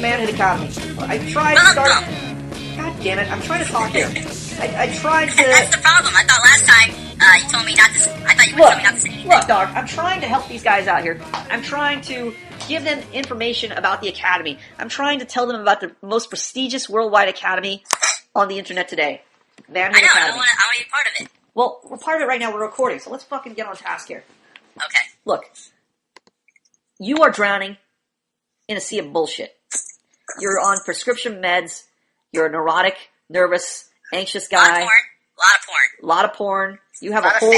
Manhood Academy. I tried to start... God damn it, I'm trying to talk here. I tried to... That's the problem. I thought last time you told me not to... I thought you were telling me not to say anything. Look, dog, I'm trying to help these guys out here. I'm trying to give them information about the Academy. I'm trying to tell them about the most prestigious worldwide academy on the internet today. Manhood Academy. I want to be part of it. Well, we're part of it right now. We're recording, so let's fucking get on task here. Okay. Look, you are drowning in a sea of bullshit. You're on prescription meds. You're a neurotic, nervous, anxious guy. A lot of porn. You have a whole...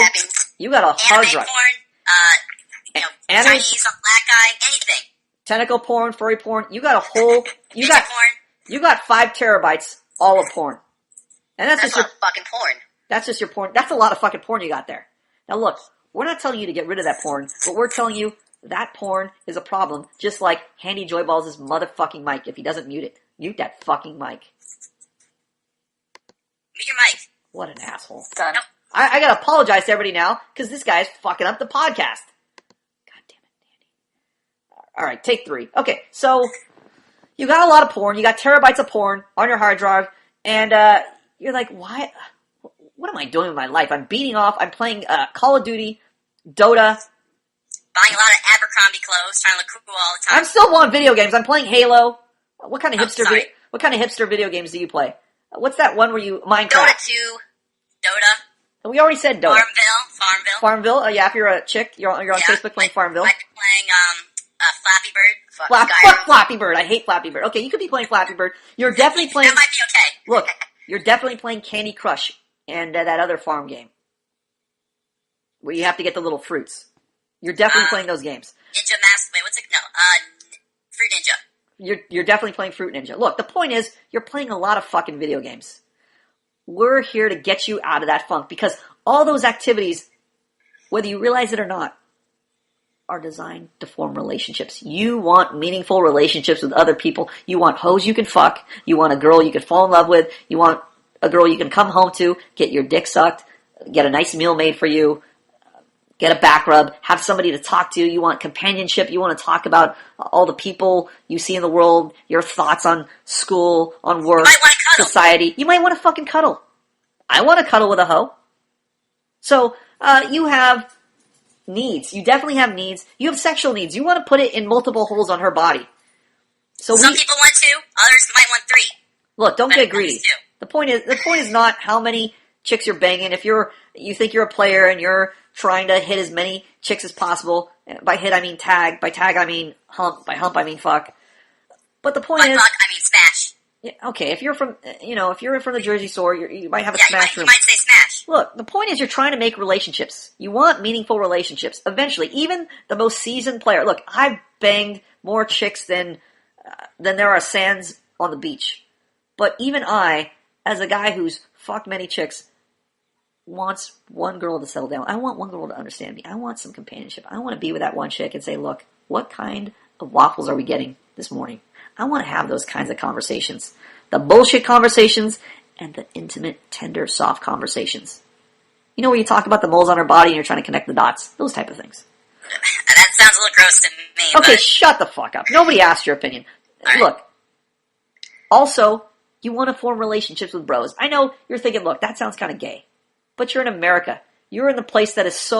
You got a hard drive. Porn, Chinese, black guy, anything. Tentacle porn, furry porn. You got a whole... You got 5 terabytes all of porn. And that's just your fucking porn. That's just your porn. That's a lot of fucking porn you got there. Now look, we're not telling you to get rid of that porn, but we're telling you that porn is a problem, just like Handy Joyballs' motherfucking mic. If he doesn't mute it, mute that fucking mic. Mute your mic. What an asshole. Nope. I gotta apologize to everybody now, because this guy's fucking up the podcast. God damn it, Andy. Alright, take 3. Okay, so, you got a lot of porn, you got terabytes of porn on your hard drive, and you're like, why? What am I doing with my life? I'm beating off, I'm playing Call of Duty, Dota. Buying a lot of Abercrombie clothes, trying to look cool all the time. I'm still on video games, I'm playing Halo. What kind of hipster video games do you play? What's that one where you... Minecraft. Dota 2, Dota. We already said Dota. Farmville. Oh, yeah, if you're a chick, you're on Facebook playing Farmville. I've been playing Flappy Bird. Fuck Flappy Bird. I hate Flappy Bird. Okay, you could be playing Flappy Bird. You're definitely playing... That might be okay. Look, you're definitely playing Candy Crush and that other farm game where you have to get the little fruits. You're definitely playing those games. Ninja Master... Wait, what's it? No, Fruit Ninja. You're definitely playing Fruit Ninja. Look, the point is, you're playing a lot of fucking video games. We're here to get you out of that funk, because all those activities, whether you realize it or not, are designed to form relationships. You want meaningful relationships with other people. You want hoes you can fuck. You want a girl you can fall in love with. You want a girl you can come home to, get your dick sucked, get a nice meal made for you, get a back rub, have somebody to talk to. You want companionship. You want to talk about all the people you see in the world, your thoughts on school, on work, society. You might want to fucking cuddle. I want to cuddle with a hoe. So, you have needs. You definitely have needs. You have sexual needs. You want to put it in multiple holes on her body. So some people want 2, others might want 3. Look, don't get greedy. The point is not how many chicks you're banging. If you think you're a player and you're trying to hit as many chicks as possible. By hit, I mean tag. By tag, I mean hump. By hump, I mean fuck. But the point is... fuck, I mean smash. Yeah, okay, if you're from the Jersey Shore, you might have a smash room. You might say smash. Look, the point is you're trying to make relationships. You want meaningful relationships. Eventually, even the most seasoned player. Look, I've banged more chicks than there are sands on the beach. But even I, as a guy who's fucked many chicks, wants one girl to settle down. I want one girl to understand me. I want some companionship. I want to be with that one chick and say, look, what kind of waffles are we getting this morning? I want to have those kinds of conversations. The bullshit conversations and the intimate, tender, soft conversations. You know where you talk about the moles on her body and you're trying to connect the dots? Those type of things. That sounds a little gross to me. Okay, but... shut the fuck up. Nobody asked your opinion. Right. Look, also, you want to form relationships with bros. I know you're thinking, look, that sounds kind of gay. But you're in America. You're in the place that is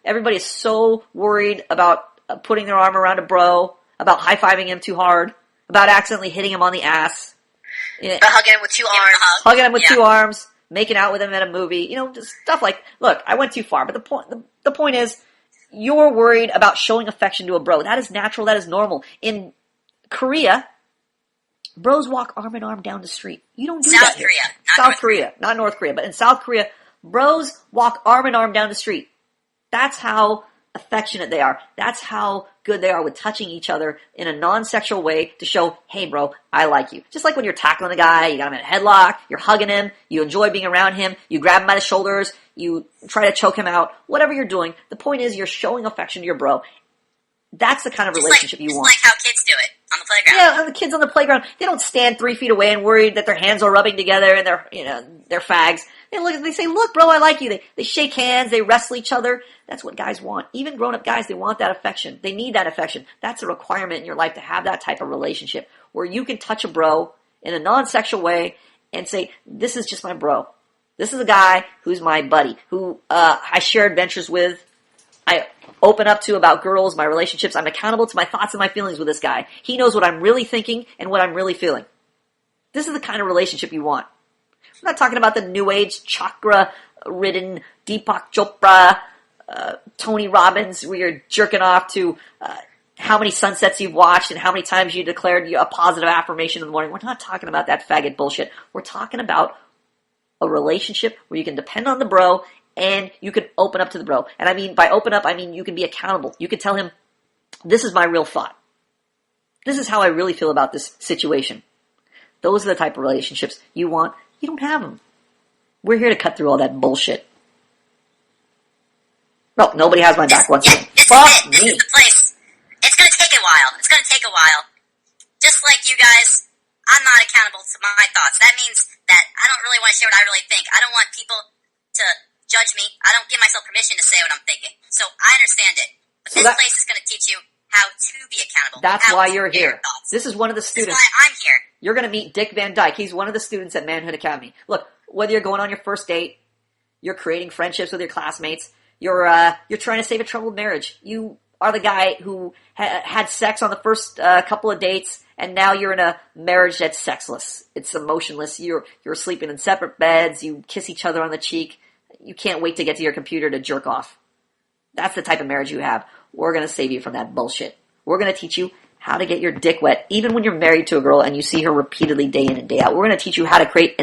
everybody is so worried about putting their arm around a bro, about high-fiving him too hard, about accidentally hitting him on the ass. About hugging him with 2 arms. Hugging him with 2 arms, making out with him at a movie, just stuff like, look, I went too far, but the point is, you're worried about showing affection to a bro. That is natural, that is normal. In Korea, bros walk arm in arm down the street. You don't do that here. South Korea, not North Korea, but in South Korea, bros walk arm in arm down the street. That's how affectionate they are. That's how good they are with touching each other in a non-sexual way to show, hey bro, I like you. Just like when you're tackling a guy, you got him in a headlock, you're hugging him, you enjoy being around him, you grab him by the shoulders, you try to choke him out, whatever you're doing, the point is you're showing affection to your bro. That's the kind of relationship you want. Just like how kids do it on the playground. Yeah, and the kids on the playground, they don't stand 3 feet away and worried that their hands are rubbing together and they're fags. They say, look, bro, I like you. They shake hands, they wrestle each other. That's what guys want. Even grown-up guys, they want that affection. They need that affection. That's a requirement in your life to have that type of relationship where you can touch a bro in a non-sexual way and say, this is just my bro. This is a guy who's my buddy, who I share adventures with. I open up to about girls, my relationships. I'm accountable to my thoughts and my feelings with this guy. He knows what I'm really thinking and what I'm really feeling. This is the kind of relationship you want. I'm not talking about the new age, chakra-ridden Deepak Chopra, Tony Robbins, where you're jerking off to how many sunsets you've watched and how many times you declared a positive affirmation in the morning. We're not talking about that faggot bullshit. We're talking about a relationship where you can depend on the bro and you can open up to the bro. And I mean, by open up, I mean you can be accountable. You can tell him, this is my real thought. This is how I really feel about this situation. Those are the type of relationships you want. You don't have them. We're here to cut through all that bullshit. No, nobody has my back once again. Fuck me. This is the place. It's going to take a while. It's going to take a while. Just like you guys, I'm not accountable to my thoughts. That means that I don't really want to share what I really think. I don't want people to judge me. I don't give myself permission to say what I'm thinking. So I understand it. But so this place is going to teach you how to be accountable. That's why you're here. This is one of the students. This is why I'm here. You're going to meet Dick Van Dyke. He's one of the students at Manhood Academy. Look, whether you're going on your first date, you're creating friendships with your classmates, you're trying to save a troubled marriage. You are the guy who had sex on the first couple of dates, and now you're in a marriage that's sexless. It's emotionless. You're sleeping in separate beds. You kiss each other on the cheek. You can't wait to get to your computer to jerk off. That's the type of marriage you have. We're going to save you from that bullshit. We're going to teach you how to get your dick wet, even when you're married to a girl and you see her repeatedly day in and day out. We're going to teach you how to create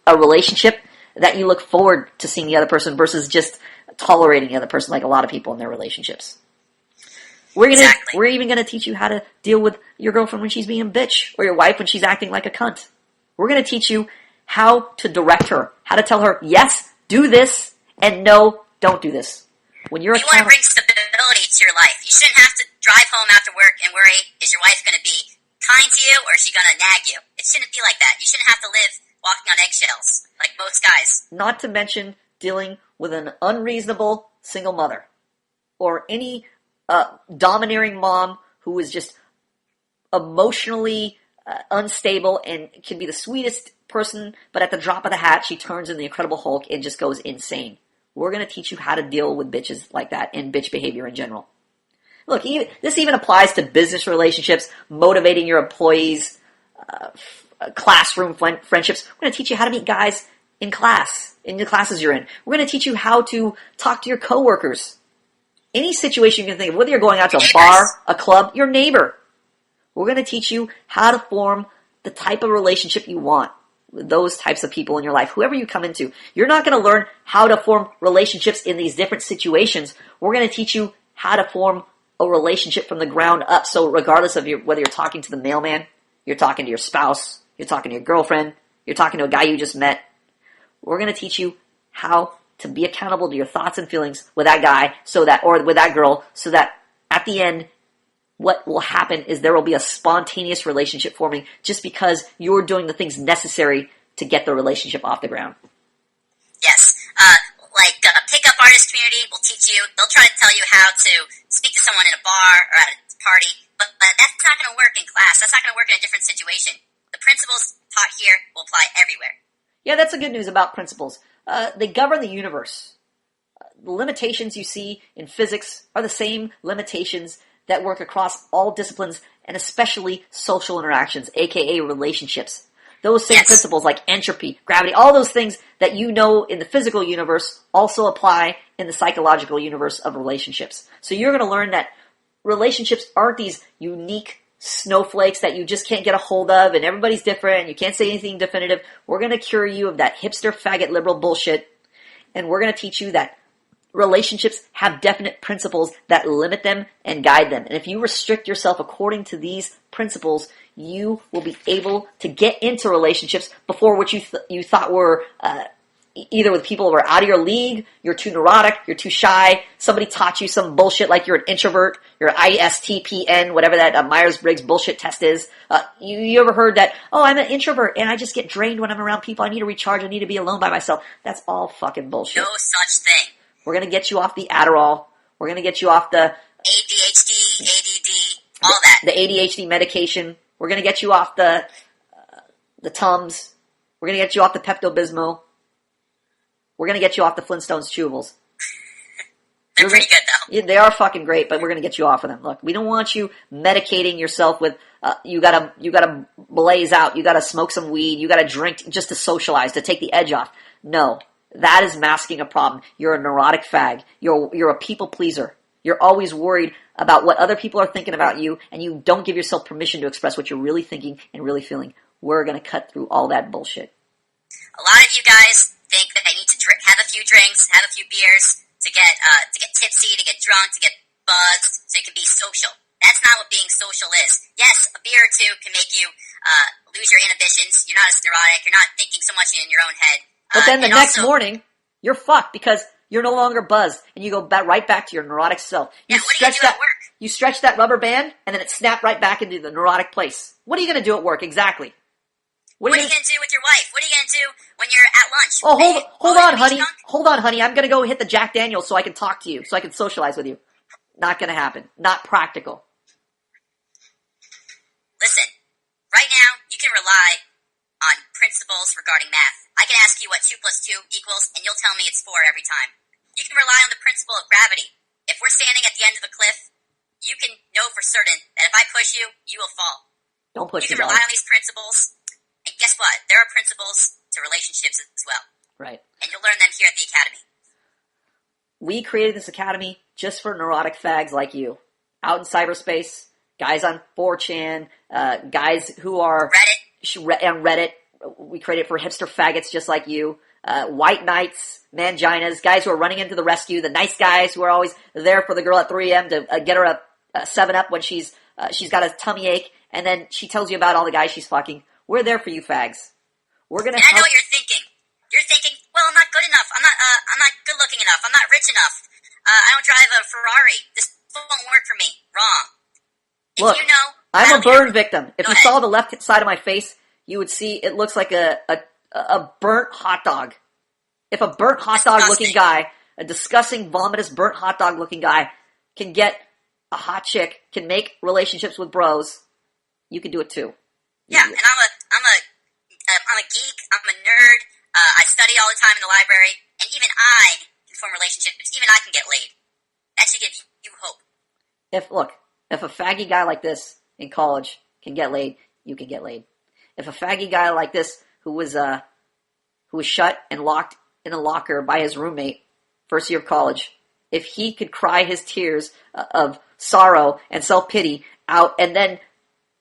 a relationship that you look forward to seeing the other person versus just tolerating the other person like a lot of people in their relationships. We're even going to teach you how to deal with your girlfriend when she's being a bitch or your wife when she's acting like a cunt. We're going to teach you how to direct her, how to tell her, yes, do this, and no, don't do this. When you're you want to bring stability to your life. You shouldn't have to drive home after work and worry, is your wife going to be kind to you or is she going to nag you? It shouldn't be like that. You shouldn't have to live walking on eggshells like most guys. Not to mention dealing with an unreasonable single mother or any domineering mom who is just emotionally unstable and can be the sweetest person, but at the drop of the hat, she turns into the Incredible Hulk and just goes insane. We're going to teach you how to deal with bitches like that and bitch behavior in general. Look, this even applies to business relationships, motivating your employees, classroom friendships. We're going to teach you how to meet guys in class, in the classes you're in. We're going to teach you how to talk to your coworkers. Any situation you can think of, whether you're going out to a bar, a club, your neighbor. We're going to teach you how to form the type of relationship you want with those types of people in your life, whoever you come into. You're not going to learn how to form relationships in these different situations. We're going to teach you how to form a relationship from the ground up. So regardless of whether you're talking to the mailman, you're talking to your spouse, you're talking to your girlfriend, you're talking to a guy you just met, we're going to teach you how to be accountable to your thoughts and feelings with that guy or with that girl, so that at the end, what will happen is there will be a spontaneous relationship forming just because you're doing the things necessary to get the relationship off the ground. Yes. Pickup artist community will teach you. They'll try to tell you how to speak to someone in a bar or at a party, but that's not going to work in class. That's not going to work in a different situation. The principles taught here will apply everywhere. Yeah, that's the good news about principles. They govern the universe. The limitations you see in physics are the same limitations that work across all disciplines, and especially social interactions, aka relationships. Those same principles like entropy, gravity, all those things that you know in the physical universe also apply in the psychological universe of relationships. So you're going to learn that relationships aren't these unique snowflakes that you just can't get a hold of and everybody's different and you can't say anything definitive. We're going to cure you of that hipster, faggot, liberal bullshit, and we're going to teach you that relationships have definite principles that limit them and guide them. And if you restrict yourself according to these principles, you will be able to get into relationships before which you thought were either with people who are out of your league, you're too neurotic, you're too shy, somebody taught you some bullshit like you're an introvert, you're ISTPN, whatever that Myers-Briggs bullshit test is. You ever heard that, oh, I'm an introvert and I just get drained when I'm around people, I need to recharge, I need to be alone by myself. That's all fucking bullshit. No such thing. We're going to get you off the Adderall. We're going to get you off the ADHD, ADD, all that. The ADHD medication. We're going to get you off the Tums. We're going to get you off the Pepto-Bismol. We're going to get you off the Flintstones chewables. They're pretty good, though. Yeah, they are fucking great, but we're going to get you off of them. Look, we don't want you medicating yourself with, you gotta blaze out, you gotta smoke some weed, you gotta drink just to socialize, to take the edge off. No. That is masking a problem. You're a neurotic fag. You're a people pleaser. You're always worried about what other people are thinking about you, and you don't give yourself permission to express what you're really thinking and really feeling. We're going to cut through all that bullshit. A lot of you guys think that they need to have a few drinks, have a few beers to get tipsy, to get drunk, to get buzzed, so you can be social. That's not what being social is. Yes, a beer or two can make you lose your inhibitions. You're not as neurotic. You're not thinking so much in your own head. But then the next morning, you're fucked because you're no longer buzzed, and you go right back to your neurotic self. What are you going to do at work? You stretch that rubber band, and then it snapped right back into the neurotic place. What are you going to do at work, exactly? What are you going to do with your wife? What are you going to do when you're at lunch? Oh, hold on, honey. Hold on, honey. I'm going to go hit the Jack Daniels so I can talk to you, so I can socialize with you. Not going to happen. Not practical. Listen, right now, you can rely on principles regarding math. I can ask you what 2 plus 2 equals, and you'll tell me it's 4 every time. You can rely on the principle of gravity. If we're standing at the end of a cliff, you can know for certain that if I push you, you will fall. Don't push me, You can rely on these principles, and guess what? There are principles to relationships as well. Right. And you'll learn them here at the Academy. We created this Academy just for neurotic fags like you. Out in cyberspace, guys on 4chan, guys who are... on Reddit. We created it for hipster faggots just like you. White knights, manginas, guys who are running into the rescue, the nice guys who are always there for the girl at 3 a.m. to get her a 7-Up when she's got a tummy ache, and then she tells you about all the guys she's fucking. We're there for you fags. We're gonna help. I know what you're thinking. You're thinking, well, I'm not good enough. I'm not good looking enough. I'm not rich enough. I don't drive a Ferrari. This won't work for me. Wrong. Look, you know, I'm a burn victim. If you saw the left side of my face, you would see it looks like a burnt hot dog. If a burnt hot dog looking guy, a disgusting, vomitous, burnt hot dog looking guy can get a hot chick, can make relationships with bros, you can do it too. Yeah, and I'm a geek, I'm a nerd, I study all the time in the library, and even I can form relationships, even I can get laid. That should give you hope. If a faggy guy like this in college can get laid, you can get laid. If a faggy guy like this who was shut and locked in a locker by his roommate first year of college, if he could cry his tears of sorrow and self-pity out and then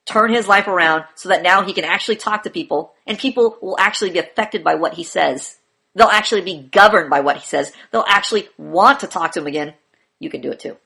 turn his life around so that now he can actually talk to people, and people will actually be affected by what he says. They'll actually be governed by what he says. They'll actually want to talk to him again. You can do it too.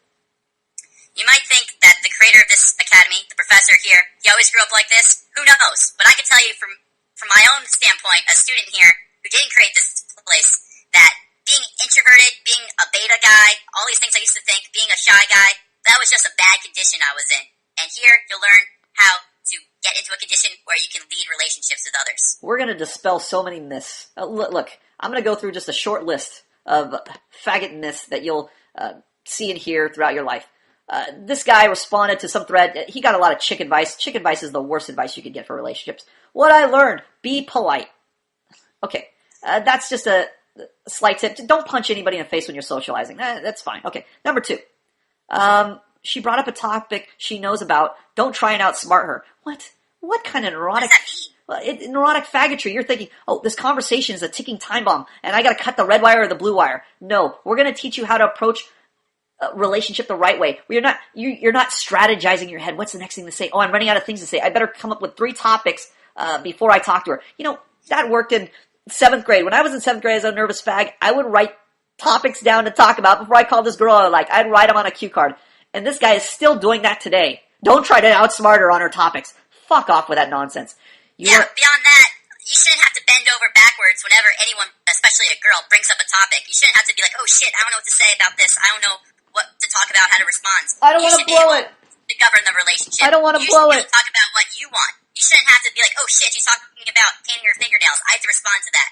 You might think that the creator of this academy, the professor here, he always grew up like this. Who knows? But I can tell you from my own standpoint, a student here who didn't create this place, that being introverted, being a beta guy, all these things I used to think, being a shy guy, that was just a bad condition I was in. And here, you'll learn how to get into a condition where you can lead relationships with others. We're going to dispel so many myths. Look, I'm going to go through just a short list of faggot myths that you'll see and hear throughout your life. This guy responded to some thread. He got a lot of chick advice. Chick advice is the worst advice you could get for relationships. What I learned, be polite. Okay, that's just a slight tip. Don't punch anybody in the face when you're socializing. That's fine. Okay, number 2. She brought up a topic she knows about. Don't try and outsmart her. What kind of neurotic... neurotic faggotry. You're thinking, oh, this conversation is a ticking time bomb, and I gotta cut the red wire or the blue wire. No, we're gonna teach you how to approach relationship the right way. You're not strategizing in your head. What's the next thing to say? Oh, I'm running out of things to say. I better come up with 3 topics before I talk to her. You know, that worked in 7th grade. When I was in 7th grade as a nervous fag, I would write topics down to talk about before I called this girl I'd write them on a cue card. And this guy is still doing that today. Don't try to outsmart her on her topics. Fuck off with that nonsense. Beyond that, you shouldn't have to bend over backwards whenever anyone, especially a girl, brings up a topic. You shouldn't have to be like, oh shit, I don't know what to say about this. I don't know what to talk about, how to respond. I don't want to blow it. To govern the relationship. I don't want to blow it. You should talk about what you want. You shouldn't have to be like, oh shit, you're talking about painting your fingernails. I have to respond to that.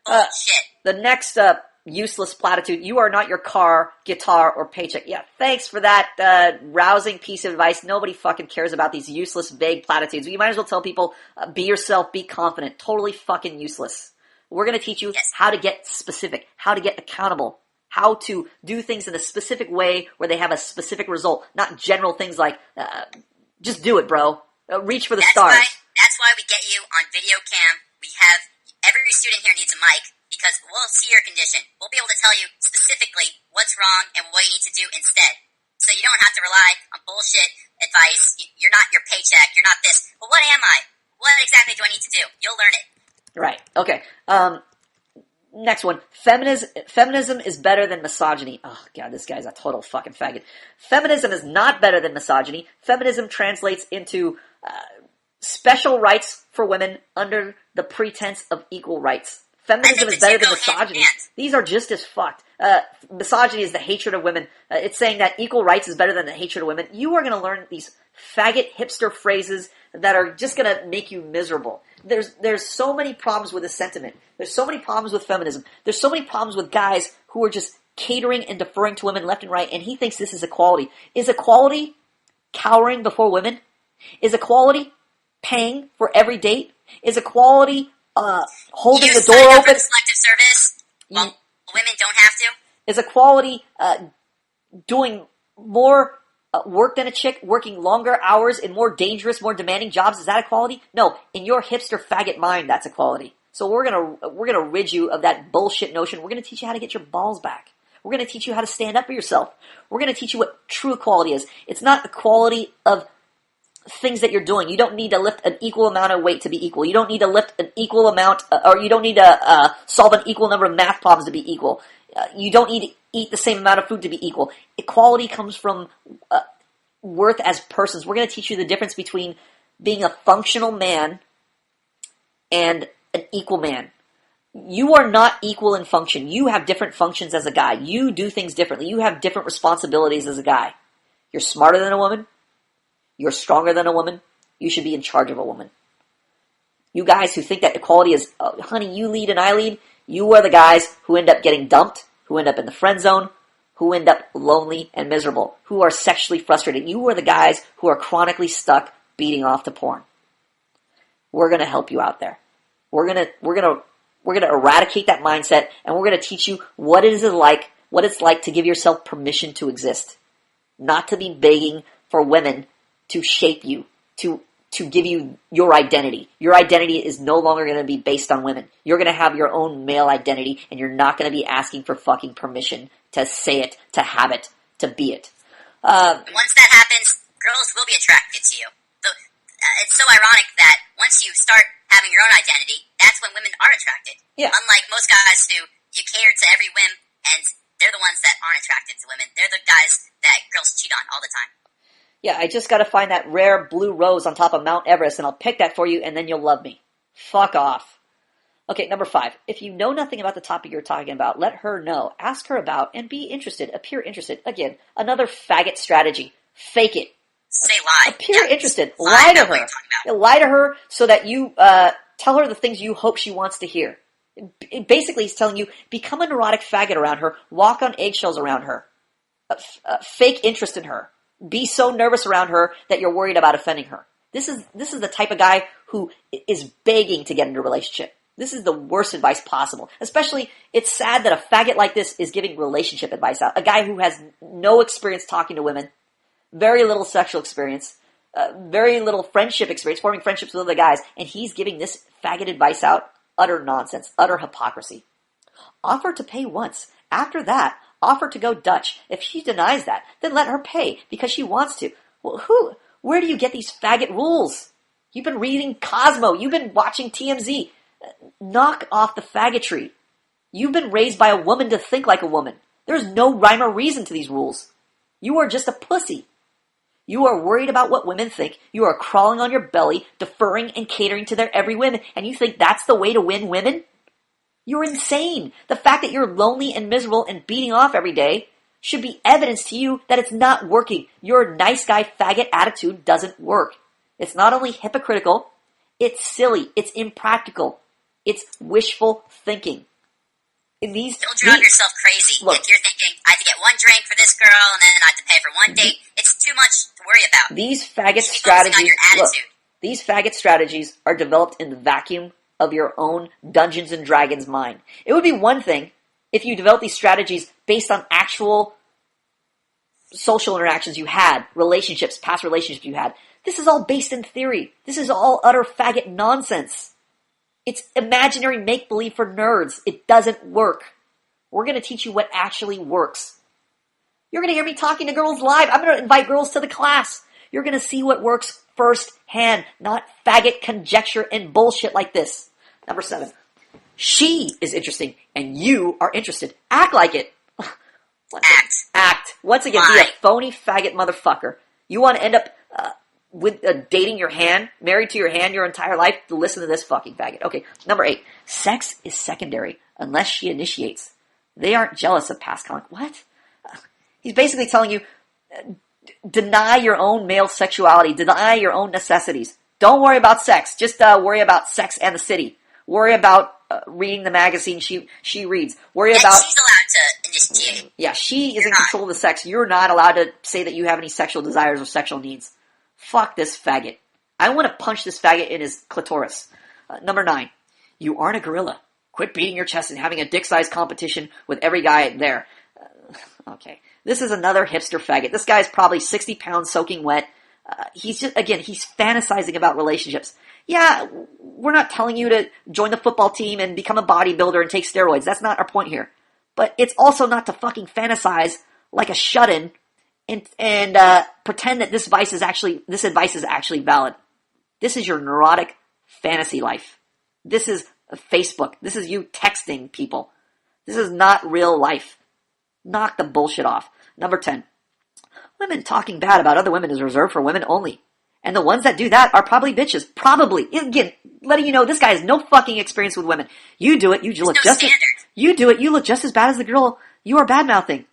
Bullshit. The next useless platitude, you are not your car, guitar, or paycheck. Yeah, thanks for that rousing piece of advice. Nobody fucking cares about these useless, vague platitudes. You might as well tell people, be yourself, be confident. Totally fucking useless. We're going to teach you how to get specific, how to get accountable, how to do things in a specific way where they have a specific result, not general things like, just do it, bro. Reach for the stars. That's why we get you on video cam. We have, every student here needs a mic because we'll see your condition. We'll be able to tell you specifically what's wrong and what you need to do instead. So you don't have to rely on bullshit advice. You're not your paycheck. You're not this. Well, what am I? What exactly do I need to do? You'll learn it. Right. Okay. Next one. Feminism is better than misogyny. Oh, God, this guy's a total fucking faggot. Feminism is not better than misogyny. Feminism translates into special rights for women under the pretense of equal rights. Feminism is better than misogyny. These are just as fucked. Misogyny is the hatred of women. It's saying that equal rights is better than the hatred of women. You are going to learn these faggot hipster phrases that are just going to make you miserable. There's so many problems with this sentiment. There's so many problems with feminism. There's so many problems with guys who are just catering and deferring to women left and right, and he thinks this is equality. Is equality cowering before women? Is equality paying for every date? Is equality holding the door open? For selective service? Well, women don't have to. Is equality doing more work than a chick, working longer hours in more dangerous, more demanding jobs? Is that equality? No, in your hipster faggot mind, that's equality. So we're gonna rid you of that bullshit notion. We're gonna teach you how to get your balls back. We're gonna teach you how to stand up for yourself. We're gonna teach you what true equality is. It's not equality of things that you're doing. You don't need to lift an equal amount of weight to be equal. You don't need to lift an equal amount, or you don't need to solve an equal number of math problems to be equal. You don't need to eat the same amount of food to be equal. Equality comes from worth as persons. We're going to teach you the difference between being a functional man and an equal man. You are not equal in function. You have different functions as a guy. You do things differently. You have different responsibilities as a guy. You're smarter than a woman. You're stronger than a woman. You should be in charge of a woman. You guys who think that equality is, oh, honey, you lead and I lead, you are the guys who end up getting dumped, who end up in the friend zone, who end up lonely and miserable, who are sexually frustrated. You are the guys who are chronically stuck beating off to porn. We're going to help you out there. We're going to eradicate that mindset, and we're going to teach you what it's like to give yourself permission to exist. Not to be begging for women to shape you, to give you your identity. Your identity is no longer going to be based on women. You're going to have your own male identity, and you're not going to be asking for fucking permission to say it, to have it, to be it. Once that happens, girls will be attracted to you. It's so ironic that once you start having your own identity, that's when women are attracted. Yeah. Unlike most guys who you cater to every whim, and they're the ones that aren't attracted to women. They're the guys that girls cheat on all the time. Yeah, I just got to find that rare blue rose on top of Mount Everest, and I'll pick that for you, and then you'll love me. Fuck off. Okay, number 5. If you know nothing about the topic you're talking about, let her know. Ask her about, and be interested. Appear interested. Again, another faggot strategy. Fake it. Say lie. Appear interested. Lie to her. Lie to her so that you tell her the things you hope she wants to hear. Basically, he's telling you, become a neurotic faggot around her. Walk on eggshells around her. Fake interest in her. Be so nervous around her that you're worried about offending her. This is the type of guy who is begging to get into a relationship. This is the worst advice possible. Especially, it's sad that a faggot like this is giving relationship advice out. A guy who has no experience talking to women, very little sexual experience, very little friendship experience, forming friendships with other guys, and he's giving this faggot advice out. Utter nonsense. Utter hypocrisy. Offer to pay once. After that, offer to go Dutch. If she denies that, then let her pay because she wants to. Well, where do you get these faggot rules? You've been reading Cosmo. You've been watching TMZ. Knock off the faggotry. You've been raised by a woman to think like a woman. There's no rhyme or reason to these rules. You are just a pussy. You are worried about what women think. You are crawling on your belly, deferring and catering to their every whim, and you think that's the way to win women? You're insane. The fact that you're lonely and miserable and beating off every day should be evidence to you that it's not working. Your nice guy faggot attitude doesn't work. It's not only hypocritical, it's silly, it's impractical, it's wishful thinking. Don't drive yourself crazy. Look, if you're thinking, I have to get one drink for this girl and then I have to pay for one date, it's too much to worry about. These faggot strategies are developed in the vacuum of your own Dungeons and Dragons mind. It would be one thing if you developed these strategies based on actual social interactions you had, relationships, past relationships you had. This is all based in theory. This is all utter faggot nonsense. It's imaginary make-believe for nerds. It doesn't work. We're going to teach you what actually works. You're going to hear me talking to girls live. I'm going to invite girls to the class. You're going to see what works firsthand, not faggot conjecture and bullshit like this. Number 7. She is interesting, and you are interested. Act like it. Act. Once again, be a phony faggot motherfucker. You want to end up with dating your hand, married to your hand your entire life? To listen to this fucking faggot. Okay, number 8. Sex is secondary unless she initiates. They aren't jealous of past contact. What? He's basically telling you, deny your own male sexuality. Deny your own necessities. Don't worry about sex. Just worry about Sex and the City. Worry about reading the magazine she reads. Worry about... she's allowed to initiate. Yeah, she is in control of the sex. You're not allowed to say that you have any sexual desires or sexual needs. Fuck this faggot. I want to punch this faggot in his clitoris. Number 9. You aren't a gorilla. Quit beating your chest and having a dick-sized competition with every guy there. Okay. This is another hipster faggot. This guy's probably 60 pounds soaking wet. He's fantasizing about relationships. Yeah, we're not telling you to join the football team and become a bodybuilder and take steroids. That's not our point here. But it's also not to fucking fantasize like a shut-in and pretend that this advice is actually valid. This is your neurotic fantasy life. This is Facebook. This is you texting people. This is not real life. Knock the bullshit off. Number 10. Women talking bad about other women is reserved for women only. And the ones that do that are probably bitches. Probably. Again, letting you know this guy has no fucking experience with women. You do it, you look you look just as bad as the girl you are bad-mouthing.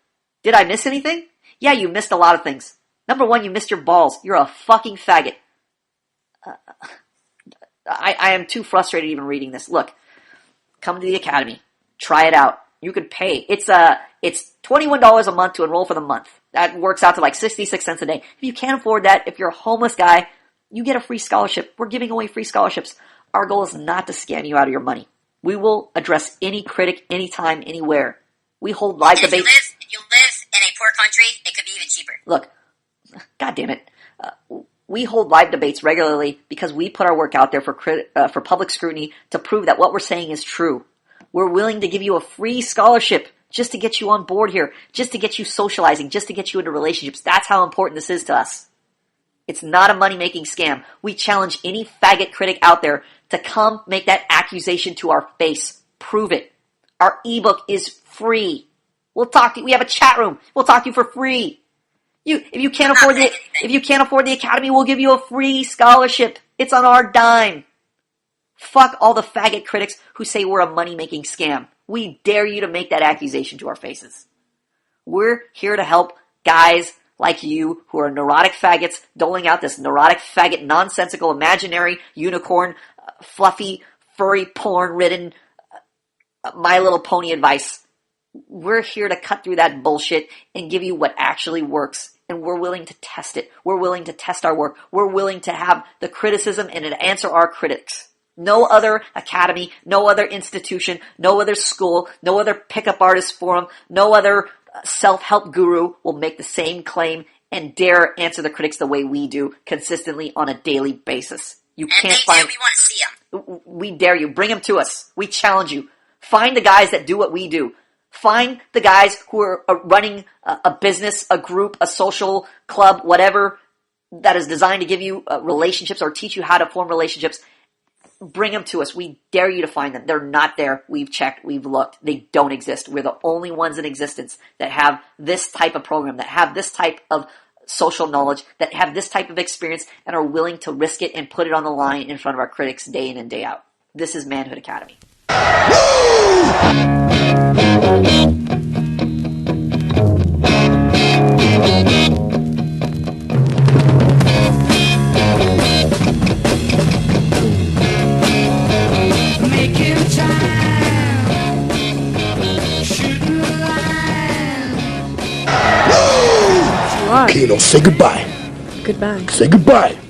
Did I miss anything? Yeah, you missed a lot of things. Number 1, you missed your balls. You're a fucking faggot. I am too frustrated even reading this. Look, come to the academy. Try it out. You could pay. It's $21 a month to enroll for the month. That works out to like 66 cents a day. If you can't afford that, if you're a homeless guy, you get a free scholarship. We're giving away free scholarships. Our goal is not to scam you out of your money. We will address any critic, anytime, anywhere. We hold live debates. If you live in a poor country, it could be even cheaper. Look, God damn it. We hold live debates regularly because we put our work out there for public scrutiny to prove that what we're saying is true. We're willing to give you a free scholarship just to get you on board here, just to get you socializing, just to get you into relationships. That's how important this is to us. It's not a money-making scam. We challenge any faggot critic out there to come make that accusation to our face. Prove it. Our ebook is free. We'll talk to you. We have a chat room. We'll talk to you for free. If you can't afford the academy, we'll give you a free scholarship. It's on our dime. Fuck all the faggot critics who say we're a money-making scam. We dare you to make that accusation to our faces. We're here to help guys like you who are neurotic faggots doling out this neurotic faggot nonsensical imaginary unicorn fluffy furry porn-ridden My Little Pony advice. We're here to cut through that bullshit and give you what actually works. And we're willing to test it. We're willing to test our work. We're willing to have the criticism and to answer our critics. No other academy, no other institution, no other school, no other pickup artist forum, no other self-help guru will make the same claim and dare answer the critics the way we do consistently on a daily basis. You can't find. We want to see them. We dare you. Bring them to us. We challenge you. Find the guys that do what we do. Find the guys who are running a business, a group, a social club, whatever that is designed to give you relationships or teach you how to form relationships. Bring them to us. We dare you to find them. They're not there. We've checked. We've looked. They don't exist. We're the only ones in existence that have this type of program, that have this type of social knowledge, that have this type of experience and are willing to risk it and put it on the line in front of our critics day in and day out. This is Manhood Academy. Kano, say goodbye. Goodbye. Say goodbye.